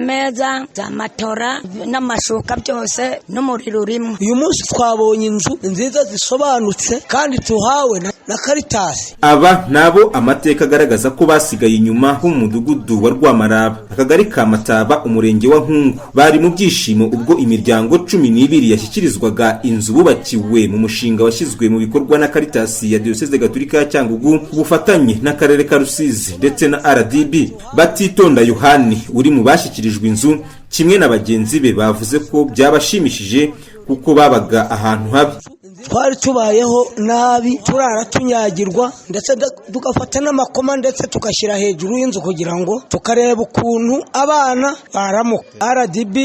ameza za matora n'amashuka byose n'umuriro urimo. Uyu munsi twabonye inzu nziza zisobanutse kandi tuhawe na Caritas. Aba nabo amateka agaragaza ko basigaye inyuma ho mu mudugudu wa Rwamaraba, akagari ka Mataba, umurenge wa Nkungu. Bari mu byishimo ubwo imiryango 12 yashyikirizwaga inzu bubakiwe mu mushinga washyizwe mu bikorwa na Caritas ya Diocese Gatolika ya Cyangugu ku bufatanye n'akarere ka Rusizi ndetse na RDB. Batitonda Yohani uri mu bashyikirijwe inzu kimwe na bagenzi be bavuze ko byabashimishije kuko babaga ahantu habi. Twari tubayeho nabi, turara tunyagirwa ndetse tugafata n'amakoma ndetse tukashyira hejuru y'inzu kugira ngo tukareba ukuntu abana baramuka. RDB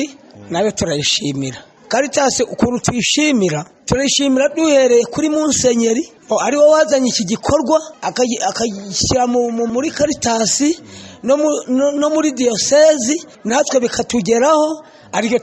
nawe turayishimira. Caritas ukuntu tuyishimira, turishimira duhereye kuri Musenyeri ariwo wazanye iki gikorwa akayishyira muri Caritas no muri Diocese, natwe bikatugeraho aryo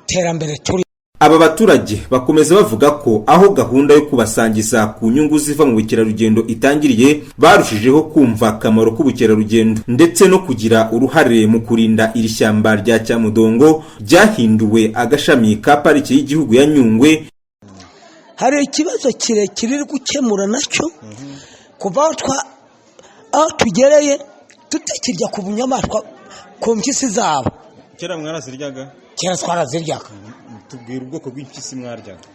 terambere turi. Aba baturage bakomeza bavuga ko aho gahunda yo kubasangiza ku nyungu ziva mu bukerarugendo itangiriye, barushijeho kumva akamaro k'ubukerarugendo ndetse no kugira uruhare mu kurinda iri shyamba rya Cyamudongo ryahinduwe agashami ka pariki y'igihugu ya Nyungwe. Hari ikibazo kirekire gukemura nacyo kuva aho tugereye tutakirya ku bunyamaswa ku mpyisi zabo. Kera mwaraziryaga? Kera twaraziryaga. Tubwira ubwoko bw'impyisi mwaryaga.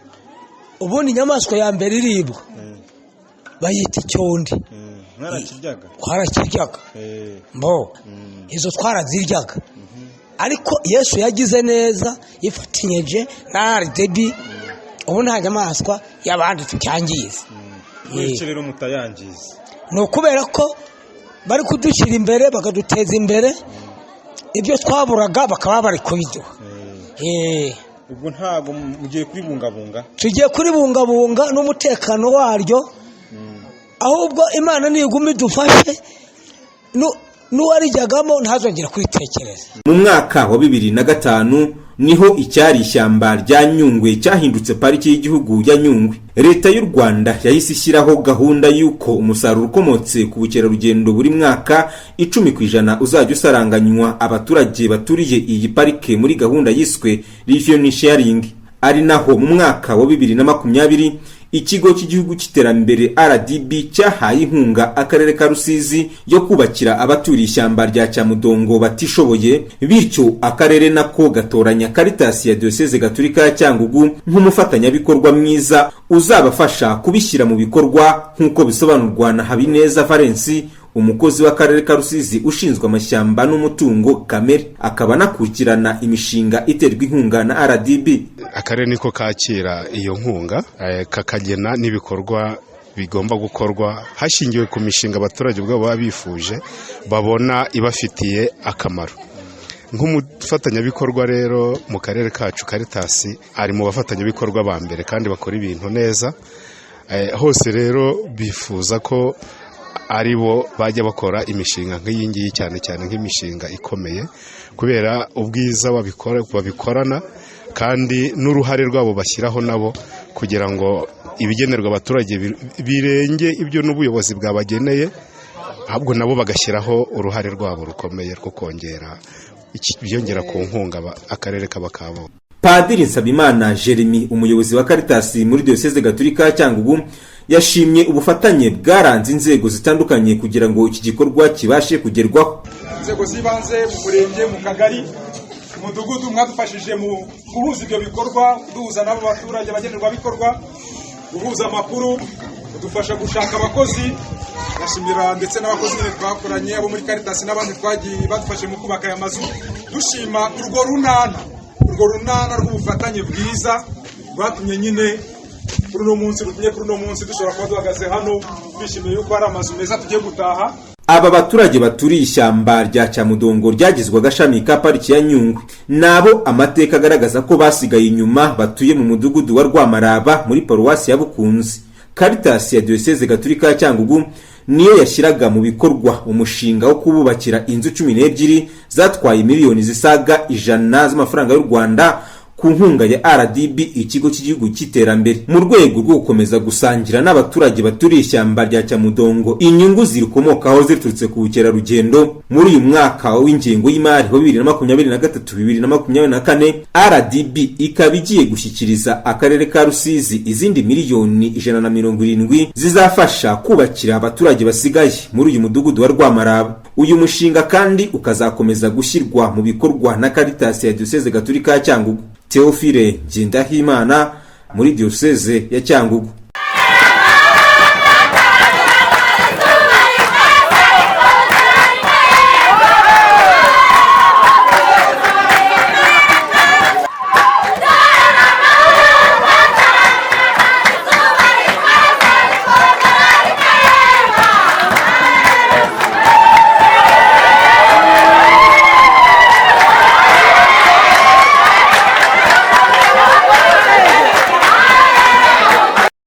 Ubundi inyamaswa ya mbere iribwa bayita icyondi. Mwarakiryaga? Twarakiryaga. Izo twaraziryaga. Ariko Yesu yagize neza yifatinyeje na RDB, ubu nta nyamaswa y'abandi tucyangiza. Mwese rero mutayangiza. No kubera ko bari kudushyira imbere bakaduteza imbere, ibyo twaburaga bakaba bari kubiduha. Ubwo ntago mugiye kuribungabunga? Tugiye kuribungabunga n'umutekano waryo, ahubwo Imana niguma idufashe n'uwarijyagamo ntazongera kuritekereza. Mu mwaka wa 2005 niho icyari ishyamba rya Nyungwe cyahindutse pariki y'igihugu ya Nyungwe. Leta y'u Rwanda yahise ishyiraho gahunda y'uko umusaruro ukomotse ku bukerarugendo buri mwaka 10% uzajya usaranganywa abaturage baturiye iyi parike muri gahunda yiswe Revenue Sharing. Ari naho mu mwaka wa 2020 ikigo cy'igihugu cy'iterambere RDB cyahaye inkunga akarere ka Rusizi yo kubakira abaturiye ishyamba rya Cyamudongo batishoboye, bityo akarere nako gatoranya Caritas ya Diocese Gatolika ya Cyangugu nk'umufatanyabikorwa mwiza uzabafasha kubishyira mu bikorwa, nk'uko bisobanurwa na Habineza Valence, umukozi w'akarere ka Rusizi ushinzwe amashyamba n'umutungo kamere, akaba nakurikirana imishinga iterwa inkunga na RDB. Akarere niko kakira iyo nkunga kakagena n'ibikorwa bigomba gukorwa hashingiwe ku mishinga abaturage ubwabo baba bifuje babona ibafitiye akamaro. Nk'umufatanyabikorwa rero mu karere kacu Caritas ari mu bafatanyabikorwa ba mbere kandi bakora ibintu neza. Hose rero bifuza ko aribo bajya bakora imishinga nk'iyi ngiyi, cyane cyane nk'imishinga ikomeye, kubera ubwiza babikorana kandi n'uruhare rwabo bashyiraho nabo kugira ngo ibigenerwa abaturage birenge ibyo n'ubuyobozi bwabageneye, ahubwo nabo bagashyiraho uruhare rwabo rukomeye rwo kongera byongera ku nkunga akarere kabakabo. Padiri Nsabimana Jeremy, umuyobozi wa Caritas muri Diocese Gatolika ya Cyangugu, yashimye ubufatanye bwaranze inzego zitandukanye kugira ngo iki gikorwa kibashe kugerwaho. Inzego zibanze mu murenge, mu kagari, umudugudu mwadufashije mu guhuza ibyo bikorwa, duhuza n'abo baturage bagenerwa bikorwa, guhuza amakuru, kudufasha gushaka abakozi. Nashimira ndetse n'abakozi twakoranye abo muri Caritas n'abandi twagiye badufashe mu kubaka aya mazu, dushima urwo runana rw'ubufatanye bwiza rwatumye nyine kuri uno munsi dushobora kuba duhagaze hano twishimiye yuko hari amazu meza tugiye gutaha. Aba baturage baturiye ishyamba rya Cyamudongo ryagizwe agashami ka pariki ya Nyungwe nabo amateka agaragaza ko basigaye inyuma, batuye mu mudugudu wa Rwamaraba muri paruwasi ya Bukunzi. Caritas ya Diocese Gatolika ya Cyangugu niyo yashyiraga mu bikorwa umushinga wo kububakira inzu 12 zatwaye miliyoni zisaga 100 z'amafaranga y'u Rwanda ku nkunga ya RDB, ikigo cy'igihugu cy'iterambere, mu rwego rwo gukomeza gusangira n'abaturage baturiye ishyamba rya Cyamudongo inyungu zirikomokaho ziturutse ku bukerarugendo. Muri uyu mwaka w'ingengo y'imari wa 2023-2024 RDB ikaba igiye gushyikiriza akarere ka Rusizi izindi miliyoni 170 zizafasha kubakira abaturage basigaye muri uyu mudugudu wa Rwamaraba. Uyu mushinga kandi ukazakomeza gushyirwa mu bikorwa na Caritas ya Diocese Gatolika ya Cyangugu. Theophile Ngendahimana muri Diocese ya Cyangugu.